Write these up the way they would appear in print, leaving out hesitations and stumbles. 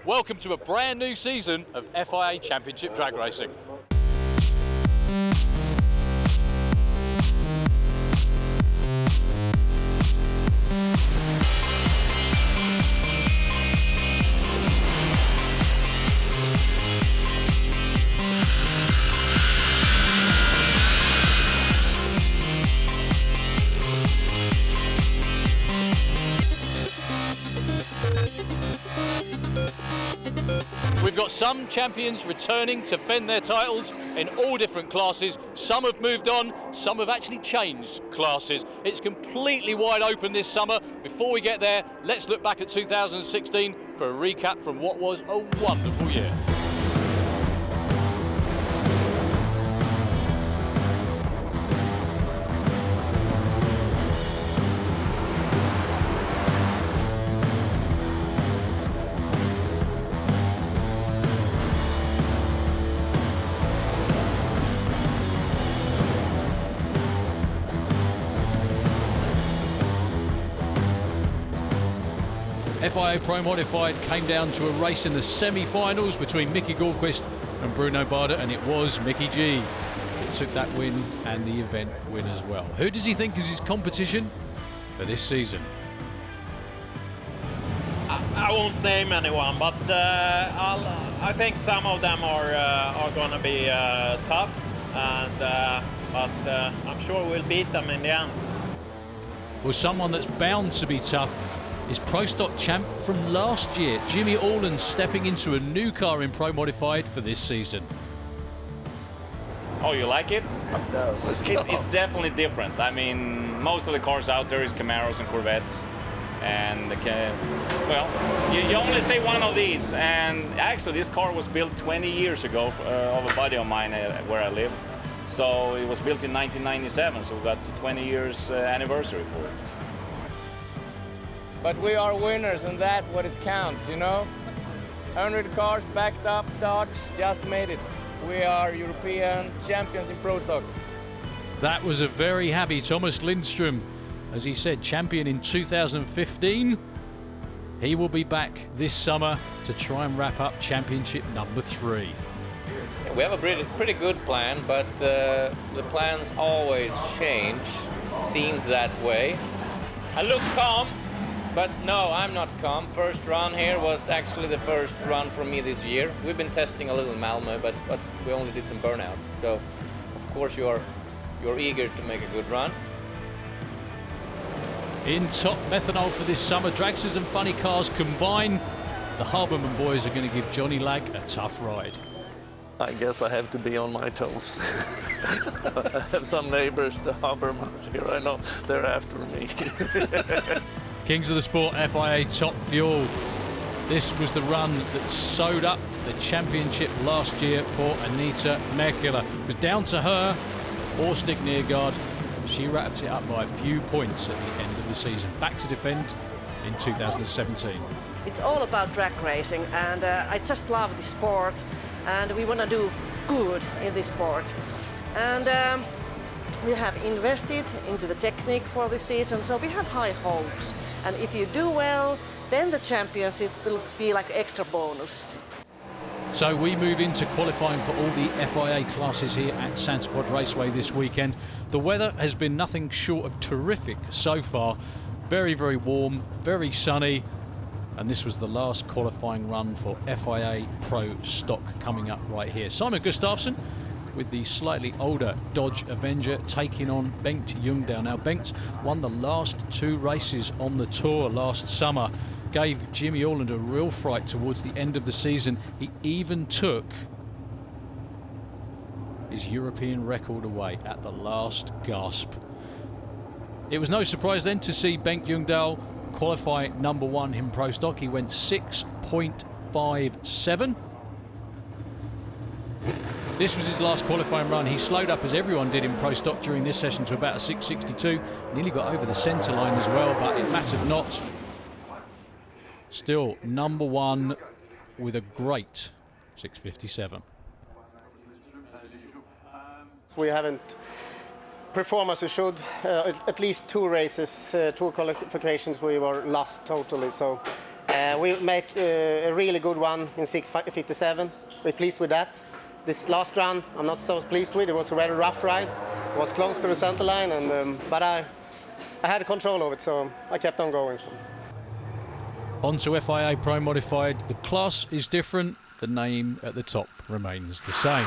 Welcome to a brand new season of FIA Championship Drag Racing. We've got some champions returning to defend their titles in all different classes. Some have moved on, some have actually changed classes. It's completely wide open this summer. Before we get there, let's look back at 2016 for a recap from what was a wonderful year. FIA Pro Modified came down to a race in the semi-finals between Mickey Gallquist and Bruno Barda, and it was Mickey G that took that win and the event win as well. Who does he think is his competition for this season? I won't name anyone, but I think some of them are going to be tough, and but I'm sure we'll beat them in the end. Well, someone that's bound to be tough is Pro Stock champ from last year, Jimmy Orland, stepping into a new car in Pro Modified for this season. Oh, you like it? No, It's definitely different. I mean, most of the cars out there is Camaros and Corvettes. And, well, you only see one of these. And actually, this car was built 20 years ago of a buddy of mine where I live. So it was built in 1997, so we got 20 years anniversary for it. But we are winners, and that's what it counts, you know? 100 cars backed up, Dodge just made it. We are European champions in Pro Stock. That was a very happy Thomas Lindstrom. As he said, champion in 2015. He will be back this summer to try and wrap up championship number 3. We have a pretty good plan, but the plans always change. Seems that way. I look calm. But no, I'm not calm. First run here was actually the first run for me this year. We've been testing a little in Malmö, but we only did some burnouts. So, of course, you're eager to make a good run. In top methanol for this summer, dragsters and funny cars combine. The Harborman boys are going to give Johnny Lag a tough ride. I guess I have to be on my toes. I have some neighbors, the Harbormans here, I know they're after me. Kings of the Sport FIA Top Fuel. This was the run that sewed up the championship last year for Anita Merkula. It was down to her or Stig Neergaard. She wrapped it up by a few points at the end of the season. Back to defend in 2017. It's all about drag racing, and I just love the sport, and we want to do good in this sport. And we have invested into the technique for this season, so we have high hopes. And if you do well, then the championship will be like extra bonus. So we move into qualifying for all the FIA classes here at Santapod Raceway this weekend. The weather has been nothing short of terrific so far. Very, very warm, very sunny. And this was the last qualifying run for FIA Pro Stock coming up right here. Simon Gustafsson with the slightly older Dodge Avenger taking on Bengt Ljungdahl. Now, Bengt won the last 2 races on the tour last summer, gave Jimmy Orland a real fright towards the end of the season. He even took his European record away at the last gasp. It was no surprise then to see Bengt Ljungdahl qualify number 1 in Pro Stock. He went 6.57. This was his last qualifying run. He slowed up, as everyone did in Pro Stock during this session, to about a 6.62. Nearly got over the centre line as well, but it mattered not. Still number 1 with a great 6.57. We haven't performed as we should. At least 2 races, 2 qualifications we were lost totally. So We made a really good run in 6:57. We're pleased with that. This last run, I'm not so pleased with. It was a very rough ride. It was close to the center line, but I had control of it, so I kept on going. So. On to FIA Pro Modified. The class is different. The name at the top remains the same.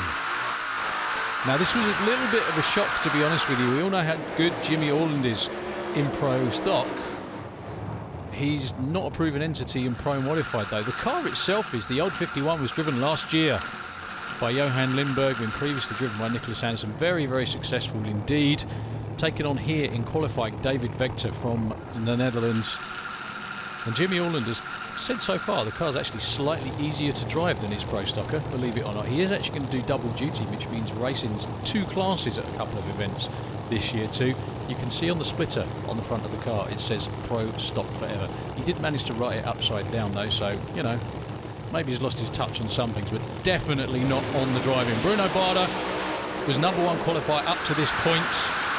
Now, this was a little bit of a shock, to be honest with you. We all know how good Jimmy Orland is in Pro Stock. He's not a proven entity in Pro Modified, though. The car itself is, the old 51 was driven last year by Johan Lindberg, been previously driven by Nicholas Anderson. Very, very successful indeed. Taken on here in qualifying David Vector from the Netherlands. And Jimmy Orland has said so far the car's actually slightly easier to drive than his Pro Stocker, believe it or not. He is actually going to do double duty, which means racing 2 classes at a couple of events this year too. You can see on the splitter on the front of the car it says Pro Stock Forever. He did manage to write it upside down though, so you know, maybe he's lost his touch on some things, but definitely not on the driving. Bruno Barda was #1 qualifier up to this point,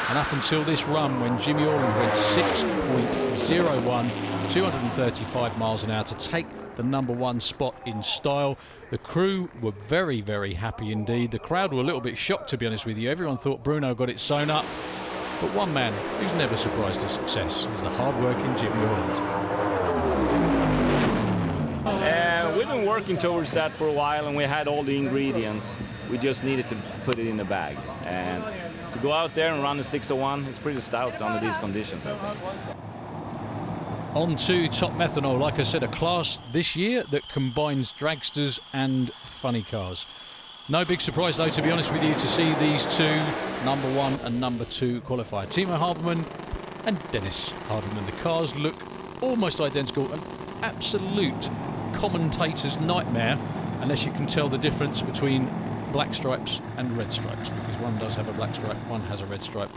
and up until this run when Jimmy Orland went 6.01, 235 miles an hour to take the #1 spot in style. The crew were very, very happy indeed. The crowd were a little bit shocked, to be honest with you. Everyone thought Bruno got it sewn up. But one man who's never surprised at success is the hard-working Jimmy Orland. We've been working towards that for a while, and we had all the ingredients. We just needed to put it in the bag. And to go out there and run a 601, it's pretty stout under these conditions, I think. On to Top Methanol. Like I said, a class this year that combines dragsters and funny cars. No big surprise, though, to be honest with you, to see these two, #1 and #2 qualifier. Timo Habermann and Dennis Habermann. The cars look almost identical, an absolute commentator's nightmare, unless you can tell the difference between black stripes and red stripes, because one does have a black stripe, one has a red stripe.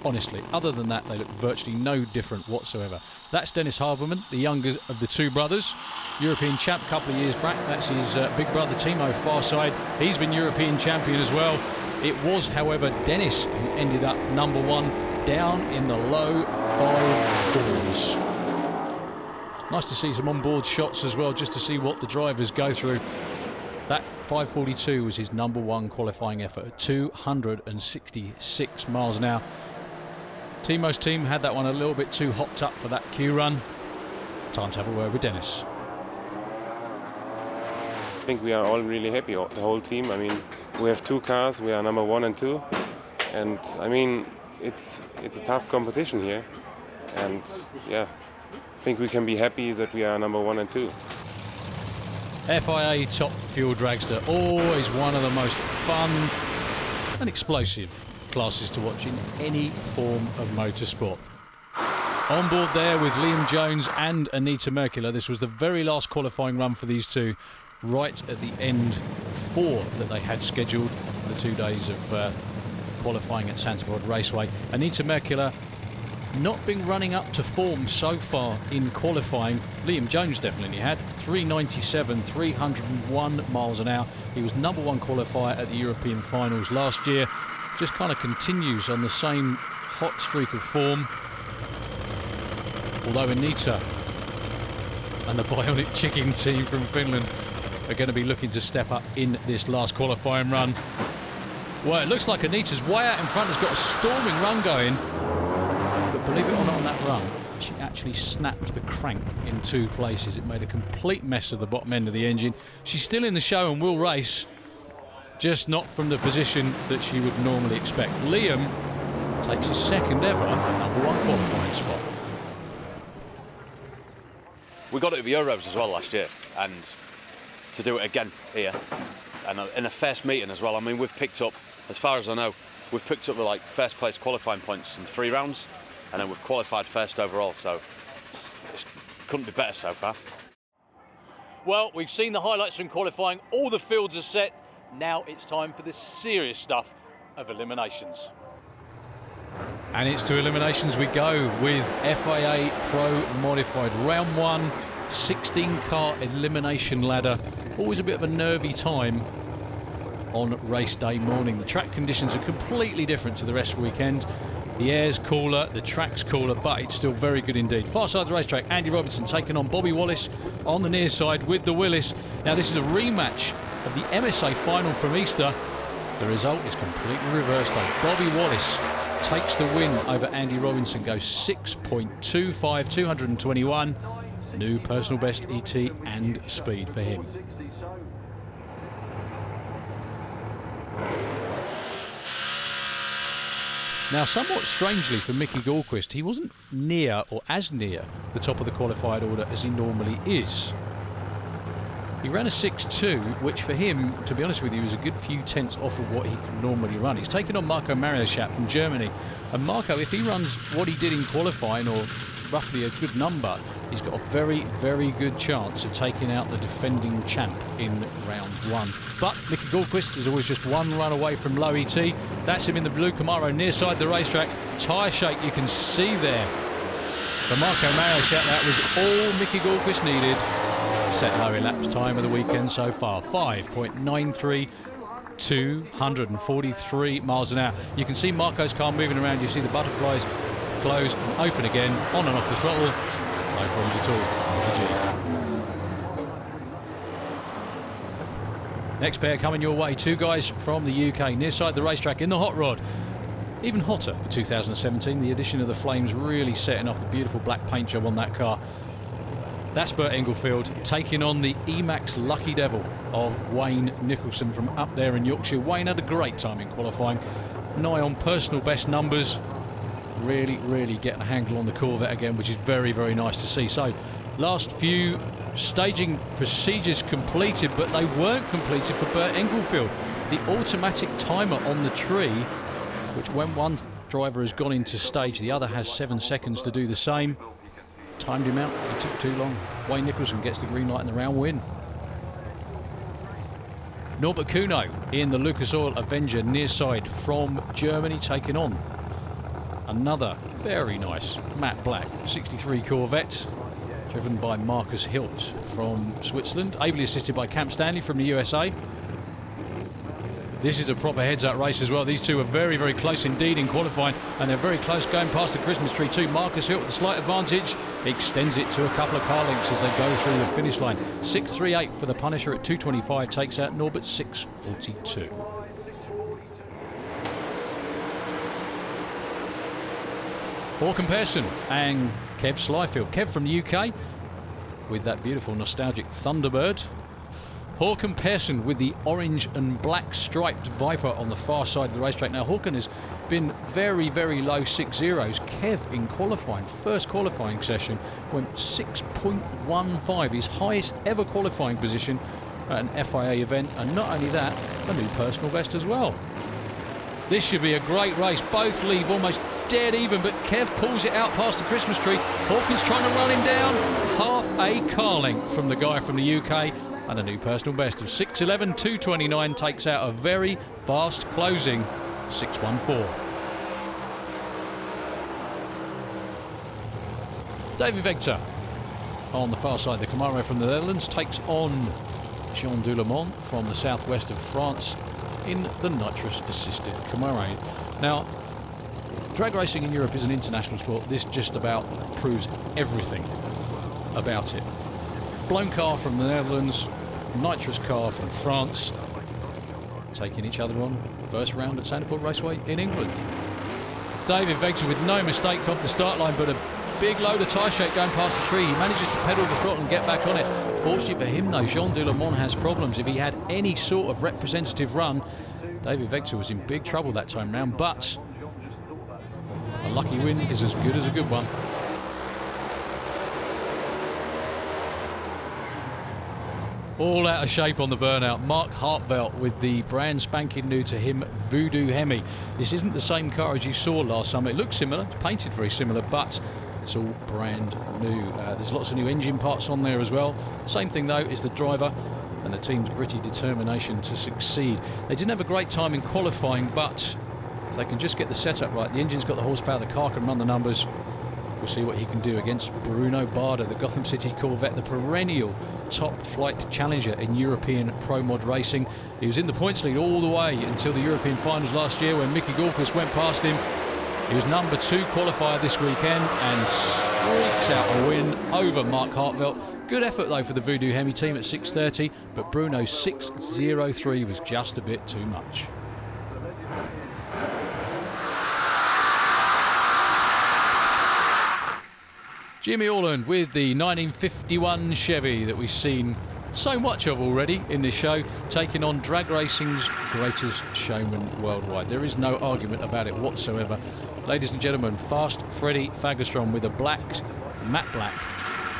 Honestly, other than that, they look virtually no different whatsoever. That's Dennis Habermann, the younger of the two brothers. European champ a couple of years back. That's his big brother Timo, far side. He's been European champion as well. It was, however, Dennis who ended up #1 down in the low 5.4s. Nice to see some onboard shots as well, just to see what the drivers go through. That 5:42 was his #1 qualifying effort at 266 miles an hour. Timo's team had that one a little bit too hopped up for that Q run. Time to have a word with Dennis. I think we are all really happy, the whole team. I mean, we have 2 cars, we are #1 and 2. And I mean, it's a tough competition here. And yeah, I think we can be happy that we are #1 and 2. FIA Top Fuel Dragster, always one of the most fun and explosive classes to watch in any form of motorsport. On board there with Liam Jones and Anita Merkula. This was the very last qualifying run for these two, right at the end of 4 that they had scheduled for the 2 days of qualifying at Santa Pod Raceway. Anita Merkula not been running up to form so far in qualifying. Liam Jones definitely had 397, 301 miles an hour. He was #1 qualifier at the European finals last year. Just kind of continues on the same hot streak of form. Although Anita and the Bionic Chicken team from Finland are going to be looking to step up in this last qualifying run. Well, it looks like Anita's way out in front, has got a storming run going. But believe it or not, on that run, she actually snapped the crank in 2 places. It made a complete mess of the bottom end of the engine. She's still in the show and will race, just not from the position that she would normally expect. Liam takes his 2nd ever #1 qualifying spot. We got it at the Euros as well last year, and to do it again here, and in a first meeting as well. I mean, we've picked up, as far as I know, we've picked up the first place qualifying points in 3 rounds, and then we've qualified first overall, so it couldn't be better so far. Well, we've seen the highlights from qualifying. All the fields are set. Now it's time for the serious stuff of eliminations. And it's to eliminations we go with FIA Pro Modified. Round 1, 16-car elimination ladder. Always a bit of a nervy time on race day morning. The track conditions are completely different to the rest of the weekend. The air's cooler, the track's cooler, but it's still very good indeed. Far side of the racetrack, Andy Robinson taking on Bobby Wallace on the near side with the Willis. Now this is a rematch of the MSA final from Easter. The result is completely reversed though. Bobby Wallace takes the win over Andy Robinson, goes 6.25, 221. New personal best ET and speed for him. Now, somewhat strangely for Mickey Gallquist, he wasn't near or as near the top of the qualified order as he normally is. He ran a 6.2, which for him, to be honest with you, is a good few tenths off of what he can normally run. He's taken on Marco Mariuschat from Germany. And Marco, if he runs what he did in qualifying, or roughly a good number, he's got a very, very good chance of taking out the defending champ in round one. But Mickey Gallquist is always just one run away from low ET. That's him in the blue Camaro near side the racetrack. Tyre shake you can see there. For Marco Mariuschat, that was all Mickey Gallquist needed. Set low elapsed time of the weekend so far, 5.93, 243 miles an hour. You can see Marco's car moving around. You see the butterflies close and open again, on and off the throttle. No problems at all. Next pair coming your way, two guys from the UK, near side the racetrack in the hot rod. Even hotter for 2017, the addition of the flames really setting off the beautiful black paint job on that car. That's Bert Englefield taking on the Emax Lucky Devil of Wayne Nicholson from up there in Yorkshire. Wayne had a great time in qualifying, nigh on personal best numbers. Really getting a handle on the Corvette again, which is very, very nice to see. So, last few staging procedures completed, but they weren't completed for Bert Englefield. The automatic timer on the tree, which when one driver has gone into stage, the other has 7 seconds to do the same. Timed him out, it took too long. Wayne Nicholson gets the green light in the round win. Norbert Kuno in the Lucas Oil Avenger near side from Germany, taking on another very nice matte black 63 Corvette driven by Marcus Hilt from Switzerland, ably assisted by Camp Stanley from the USA. This is a proper heads-up race as well. These two are very, very close indeed in qualifying, and they're very close going past the Christmas tree too. Marcus Hilt with a slight advantage, extends it to a couple of car lengths as they go through the finish line. 6.38 for the Punisher at 2.25, takes out Norbert 6.42. Håkan Persson and Kev Slyfield. Kev from the UK with that beautiful nostalgic Thunderbird. Håkan Persson with the orange and black striped Viper on the far side of the racetrack. Now Håkan has been very, very low 6.0s. Kev in qualifying, first qualifying session, went 6.15, his highest ever qualifying position at an FIA event, and not only that, a new personal best as well. This should be a great race. Both leave almost dead even, but Kev pulls it out past the Christmas tree. Hawkins trying to run him down. Half a car length from the guy from the UK, and a new personal best of 6.11, 2.29 takes out a very fast closing 6.14. David Vector on the far side, the Camaro from the Netherlands takes on Jean Doulemont from the southwest of France in the nitrous assisted Camaro. Now, drag racing in Europe is an international sport. This just about proves everything about it. Blown car from the Netherlands, nitrous car from France, taking each other on first round at Sandport Raceway in England. David Vector with no mistake off the start line, but a big load of tyre shake going past the tree. He manages to pedal the throttle and get back on it. Fortunately for him though, Jean Doulemont has problems. If he had any sort of representative run, David Vector was in big trouble that time round, but a lucky win is as good as a good one. All out of shape on the burnout. Mark Hartvelt with the brand spanking new to him Voodoo Hemi. This isn't the same car as you saw last summer. It looks similar, it's painted very similar, but it's all brand new. There's lots of new engine parts on there as well. Same thing though is the driver and the team's gritty determination to succeed. They didn't have a great time in qualifying, but if they can just get the setup right, the engine's got the horsepower, the car can run the numbers. We'll see what he can do against Bruno Barda, the Gotham City Corvette, the perennial top flight challenger in European Pro Mod racing. He was in the points lead all the way until the European finals last year when Mickey Gallquist went past him. He was number 2 qualifier this weekend and squeaks out a win over Mark Hartvelt. Good effort though for the Voodoo Hemi team at 6:30, but Bruno's 6:03 was just a bit too much. Jimmy Orland with the 1951 Chevy that we've seen so much of already in this show, taking on drag racing's greatest showman worldwide. There is no argument about it whatsoever. Ladies and gentlemen, Fast Freddy Fagerstrom with a matte black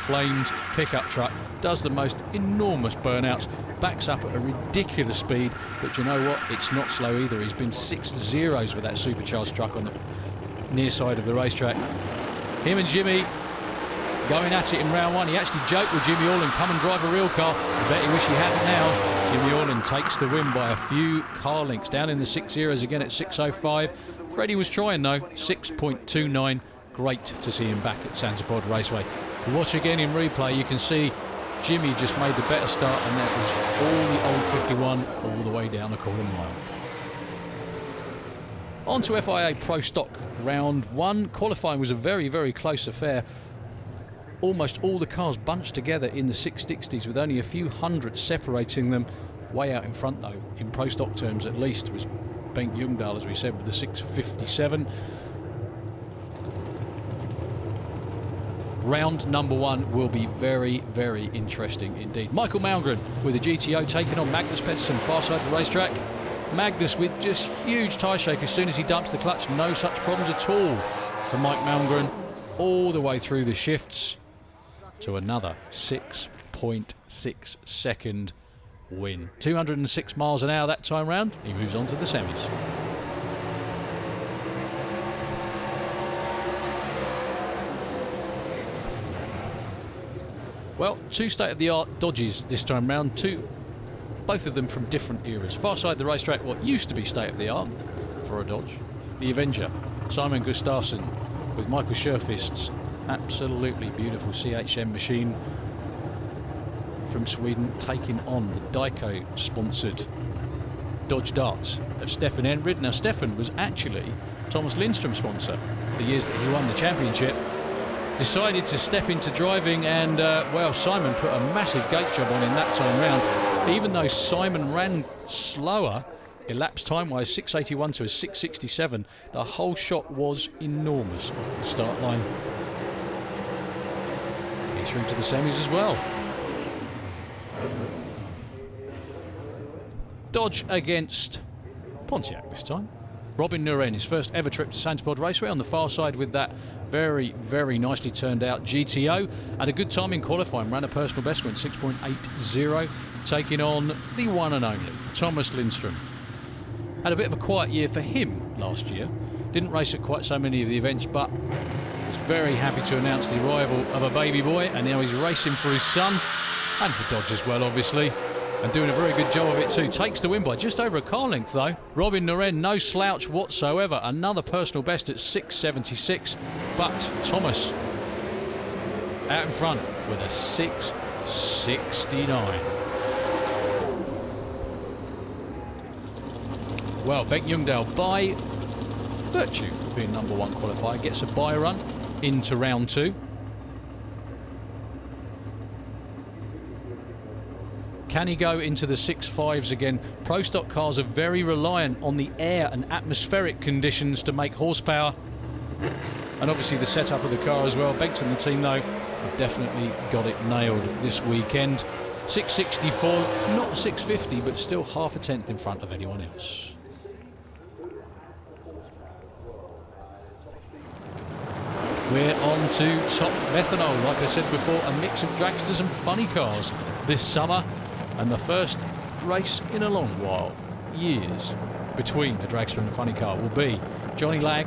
flamed pickup truck, does the most enormous burnouts, backs up at a ridiculous speed, but you know what, it's not slow either. He's been 6 zeros with that supercharged truck on the near side of the racetrack. Him and Jimmy going at it in round 1. He actually joked with Jimmy Orland, come and drive a real car. I bet he wish he hadn't now. Jimmy Orland takes the win by a few car lengths, down in the 6 zeros again at 6:05. Freddie was trying though, 6.29. Great to see him back at Sansepod Raceway. You watch again in replay, you can see Jimmy just made the better start, and that was all the old 51 all the way down the quarter mile. On to FIA Pro Stock round 1. Qualifying was a very, very close affair. Almost all the cars bunched together in the 660s, with only a few hundred separating them. Way out in front though, in Pro Stock terms at least, was Bengt Ljungdahl, as we said, with the 657. Round number 1 will be very, very interesting indeed. Michael Malmgren with the GTO taking on Magnus Pettersson far side of the racetrack. Magnus with just huge tyre shake as soon as he dumps the clutch. No such problems at all for Mike Malmgren all the way through the shifts to another 6.6 second win. 206 miles an hour that time round. He moves on to the semis. Well, 2 state-of-the-art Dodges this time round, both of them from different eras. Far side of the racetrack, what used to be state-of-the-art for a Dodge, the Avenger, Simon Gustafsson with Michael Scherfist's absolutely beautiful CHM machine from Sweden, taking on the Dyco-sponsored Dodge Darts of Stefan Enrid. Now, Stefan was actually Thomas Lindstrom's sponsor the years that he won the championship. Decided to step into driving, and well, Simon put a massive gate job on in that time round. Even though Simon ran slower, elapsed time-wise, 681 to a 667, the whole shot was enormous off the start line. He's through to the semis as well. Dodge against Pontiac this time. Robin Nuren, his first ever trip to Sansepod Raceway, on the far side with that very, very nicely turned out GTO. Had a good time in qualifying, ran a personal best, went 6.80, taking on the one and only Thomas Lindstrom. Had a bit of a quiet year for him last year. Didn't race at quite so many of the events, but was very happy to announce the arrival of a baby boy, and now he's racing for his son, and for Dodge as well, obviously. And doing a very good job of it too. Takes the win by just over a car length though. Robin Nuren, no slouch whatsoever. Another personal best at 6.76. But Thomas out in front with a 6.69. Well, Bengt Ljungdahl, by virtue of being number 1 qualifier, gets a bye run into round 2. Can he go into the 6.5s again? Pro Stock cars are very reliant on the air and atmospheric conditions to make horsepower, and obviously the setup of the car as well. Bengt and the team though have definitely got it nailed this weekend. 6.64, not 6.50, but still half a tenth in front of anyone else. We're on to Top Methanol. Like I said before, a mix of dragsters and funny cars this summer. And the first race in a long while, years, between a dragster and a funny car will be Johnny Lag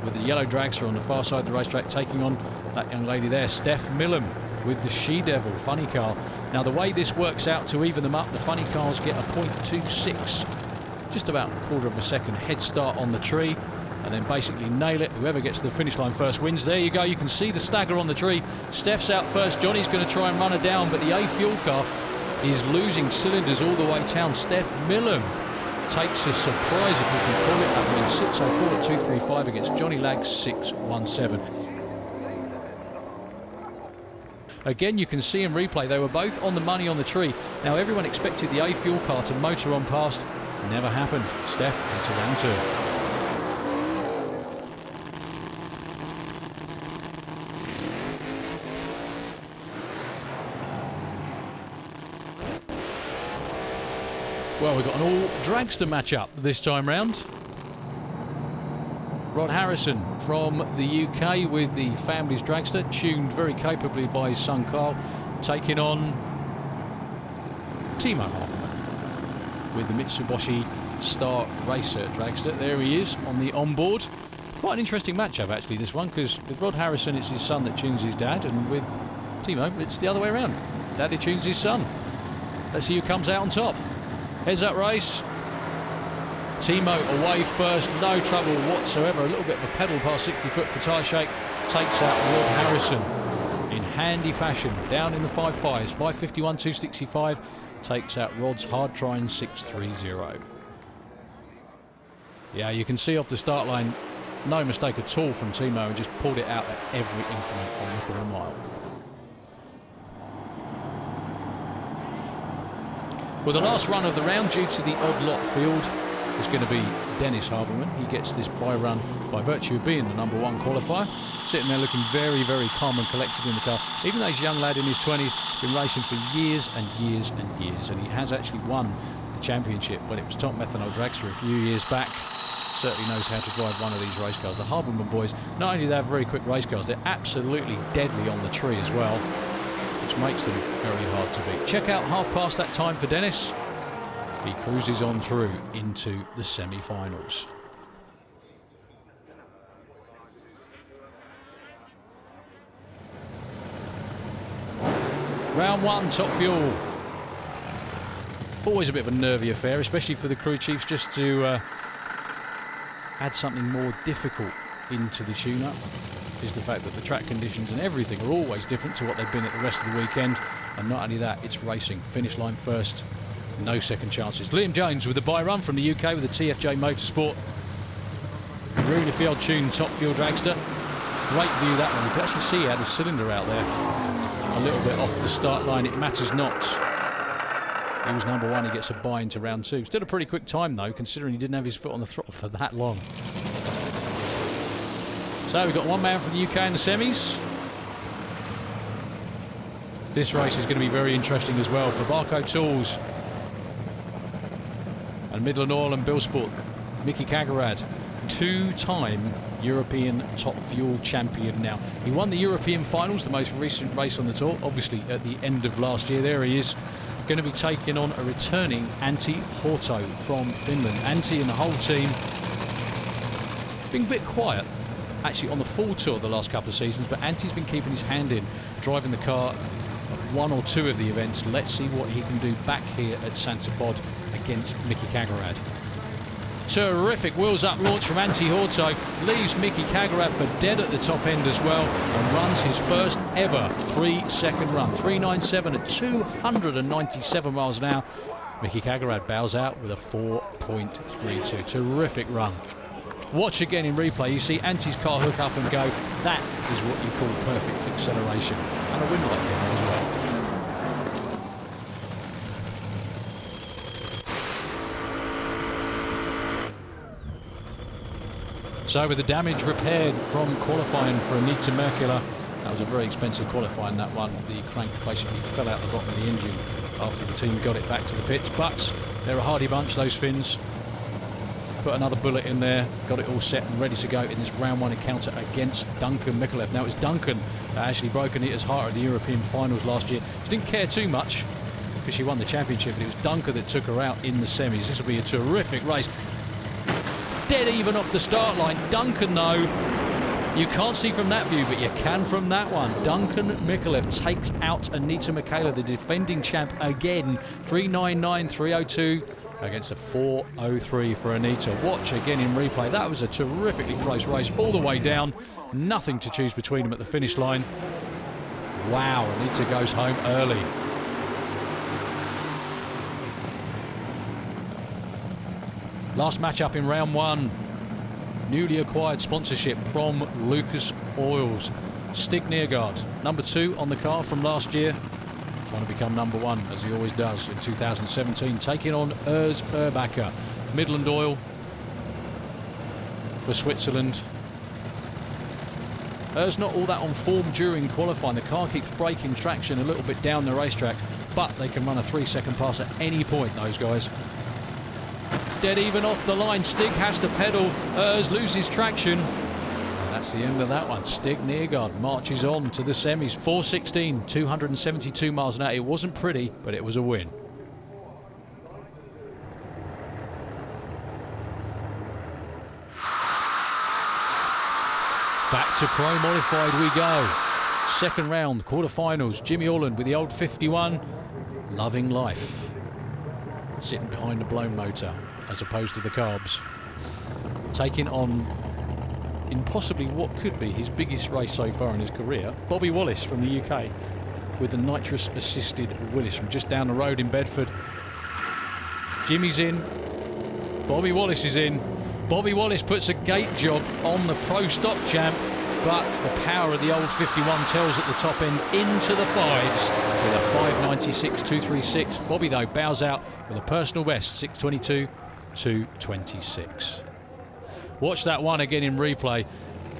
with the yellow dragster on the far side of the racetrack, taking on that young lady there, Steph Millam, with the She-Devil funny car. Now, the way this works out to even them up, the funny cars get a 0.26, just about a quarter of a second head start on the tree, and then basically nail it. Whoever gets to the finish line first wins. There you go. You can see the stagger on the tree. Steph's out first. Johnny's going to try and run her down, but the A fuel car is losing cylinders all the way down. Steph Millam takes a surprise, if we can call it that, win 6:04 at 2:35 against Johnny Lagg's 6:17. Again, you can see in replay, they were both on the money on the tree. Now, everyone expected the A fuel car to motor on past. Never happened. Steph into round 2. Well, we've got an all dragster matchup this time round. Rod Harrison from the UK with the family's dragster, tuned very capably by his son Carl, taking on Timo Hartmann with the Mitsubishi Star Racer dragster. There he is on the onboard. Quite an interesting matchup actually, this one, because with Rod Harrison it's his son that tunes his dad, and with Timo it's the other way around. Daddy tunes his son. Let's see who comes out on top. Heads up race. Timo away first, no trouble whatsoever. A little bit of a pedal past 60 foot for tyre shake. Takes out Rod Harrison in handy fashion. Down in the 5.5s, 5:51, 2:65. Takes out Rod's hard trying 6:30. Yeah, you can see off the start line, no mistake at all from Timo, and just pulled it out at every increment on the quarter mile. Well, the last run of the round, due to the odd lot field, is going to be Dennis Haberman. He gets this bye run by virtue of being the #1 qualifier. Sitting there looking very, very calm and collected in the car. Even though he's a young lad in his 20s, been racing for years and years and years, and he has actually won the championship when it was top Methanol Dragster a few years back. Certainly knows how to drive one of these race cars. The Haberman boys, not only do they have very quick race cars, they're absolutely deadly on the tree as well, which makes them very hard to beat. Check out half past that time for Dennis. He cruises on through into the semi-finals. Round 1, top fuel. Always a bit of a nervy affair, especially for the crew chiefs, just to add something more difficult into the tune-up. Is the fact that the track conditions and everything are always different to what they've been at the rest of the weekend. And not only that, it's racing. Finish line first, no second chances. Liam Jones with the bye run from the UK with the TFJ Motorsport Runefield tuned top fuel dragster. Great view that one. You can actually see he had a cylinder out there a little bit off the start line. It matters not. He was #1. He gets a bye into round 2. Still a pretty quick time though, considering he didn't have his foot on the throttle for that long. So we've got one man from the UK in the semis. This race is going to be very interesting as well. For Barco Tools and Midland Oil and Billsport, Mickey Kagarad, two-time European top fuel champion now. He won the European finals, the most recent race on the tour, obviously at the end of last year. There he is, going to be taking on a returning Antti Horto from Finland. Antti and the whole team been a bit quiet actually on the full tour the last couple of seasons, but Anti's been keeping his hand in, driving the car at 1 or 2 of the events. Let's see what he can do back here at Santa Pod against Mickey Kagarad. Terrific wheels up launch from Antti Horto, leaves Mickey Kagarad for dead at the top end as well, and runs his first ever 3-second run. 3.97 at 297 miles an hour. Mickey Kagarad bows out with a 4.32. Terrific run. Watch again in replay, you see Anti's car hook up and go. That is what you call perfect acceleration. And a win like that as well. So with the damage repaired from qualifying for Anita Merkula, that was a very expensive qualifying, that one. The crank basically fell out the bottom of the engine after the team got it back to the pits. But they're a hardy bunch, those Finns. Put another bullet in there, got it all set and ready to go in this round 1 encounter against Duncan Mikulev. Now it's Duncan that actually broke Anita's heart at the European finals last year. She didn't care too much because she won the championship, but it was Duncan that took her out in the semis. This will be a terrific race. Dead even off the start line. Duncan though, you can't see from that view, but you can from that one. Duncan Mikulev takes out Anita Merkula, the defending champ again. 3.99, 3.02. Against a 4.03 for Anita. Watch again in replay. That was a terrifically close race all the way down. Nothing to choose between them at the finish line. Wow, Anita goes home early. Last matchup in round 1. Newly acquired sponsorship from Lucas Oils. Stig Neergaard, number 2 on the car from last year. Trying to become number 1, as he always does in 2017. Taking on Urs Urbacher. Midland Oil for Switzerland. Urs not all that on form during qualifying. The car keeps breaking traction a little bit down the racetrack, but they can run a 3-second pass at any point, those guys. Dead even off the line. Stig has to pedal. Urs loses traction. That's the end of that one. Stig Neergaard marches on to the semis. 4:16, 272 miles an hour. It wasn't pretty, but it was a win. Back to Pro Modified we go. Second round, quarterfinals. Jimmy Orland with the old 51. Loving life. Sitting behind a blown motor, as opposed to the carbs. Taking on, in possibly what could be his biggest race so far in his career, Bobby Wallace from the UK, with the nitrous-assisted Willis from just down the road in Bedford. Jimmy's in. Bobby Wallace is in. Bobby Wallace puts a gate job on the Pro Stock champ, but the power of the old 51 tells at the top end into the 5s with a 5.96.236. Bobby, though, bows out with a personal best, 6:22.226. Watch that one again in replay.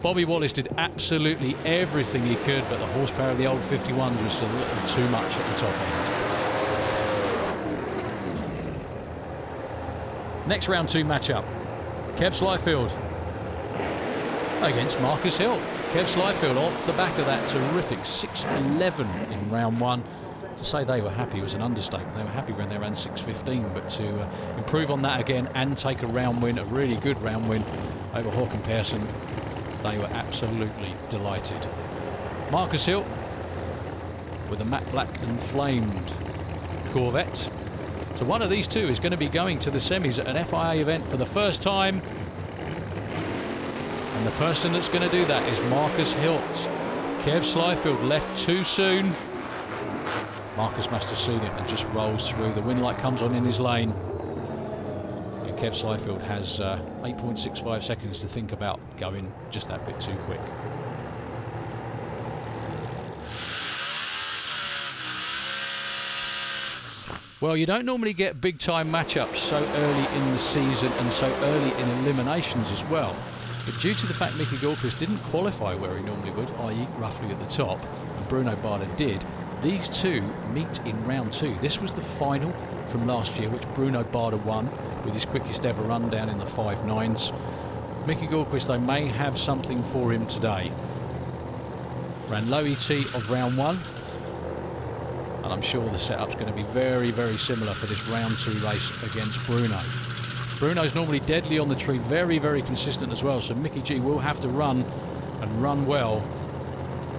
Bobby Wallace did absolutely everything he could, but the horsepower of the old 51 was a little too much at the top end. Next round 2 matchup. Kev Slyfield against Marcus Hill. Kev Slyfield off the back of that terrific 6:11 in round 1. To say they were happy was an understatement. They were happy when they ran 6:15, but to improve on that again and take a round win, a really good round win over Håkan Persson, they were absolutely delighted. Marcus Hill with a matte black and flamed Corvette. So one of these two is going to be going to the semis at an FIA event for the first time. And the person that's going to do that is Marcus Hilt. Kev Slyfield left too soon. Marcus must have seen it and just rolls through. The wind light comes on in his lane. And Kev Slyfield has 8.65 seconds to think about going just that bit too quick. Well, you don't normally get big time matchups so early in the season and so early in eliminations as well. But due to the fact Mickey Gilchrist didn't qualify where he normally would, i.e. roughly at the top, and Bruno Barda did, these two meet in round 2. This was the final from last year, which Bruno Barda won with his quickest ever run down in the 5.9s. Mickey Gilchrist, though, may have something for him today. Ran low ET of round 1. And I'm sure the setup's going to be very, very similar for this round 2 race against Bruno. Bruno's normally deadly on the tree, very, very consistent as well, so Mickey G will have to run and run well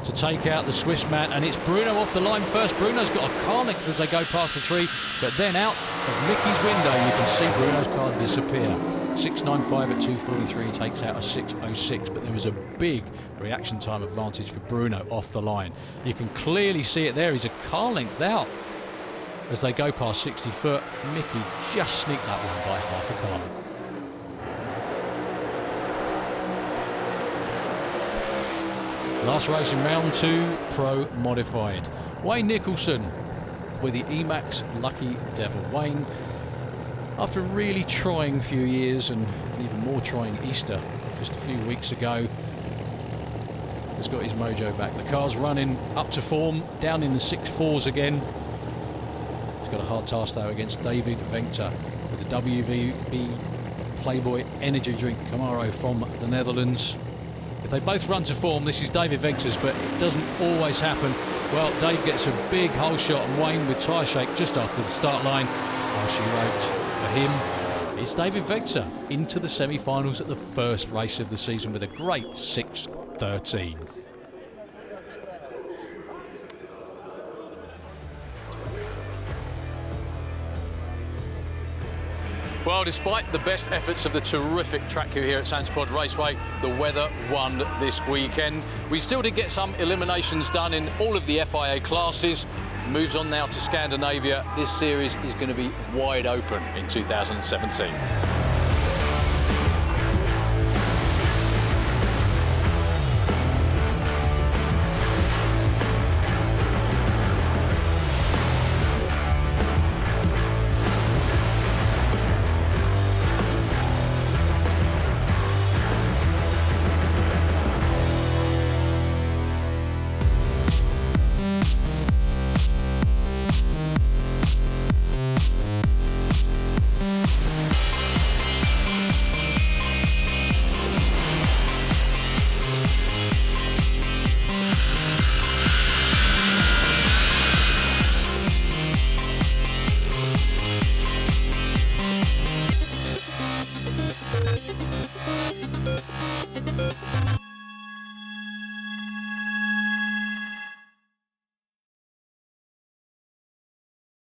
to take out the Swiss man, and it's Bruno off the line first. Bruno's got a car length as they go past the tree, but then out of Mickey's window you can see Bruno's car disappear. 6.95 at 2.43 takes out a 6.06, but there was a big reaction time advantage for Bruno off the line. You can clearly see it there. He's a car length out as they go past 60 foot. Mickey just sneaked that one by half a car length. Last race in round 2, Pro Modified. Wayne Nicholson with the Emax Lucky Devil. Wayne, after a really trying few years and an even more trying Easter just a few weeks ago, has got his mojo back. The car's running up to form, down in the 6.4s again. He's got a hard task though against David Venter with the WVB Playboy Energy Drink Camaro from the Netherlands. If they both run to form, this is David Venter's, but it doesn't always happen. Well, Dave gets a big hole shot and Wayne with tyre shake just after the start line. Oh, she wrote. For him, it's David Venter into the semi-finals at the first race of the season with a great 6.13. Well, despite the best efforts of the terrific track crew here at Sanspod Raceway, the weather won this weekend. We still did get some eliminations done in all of the FIA classes. Moves on now to Scandinavia. This series is going to be wide open in 2017.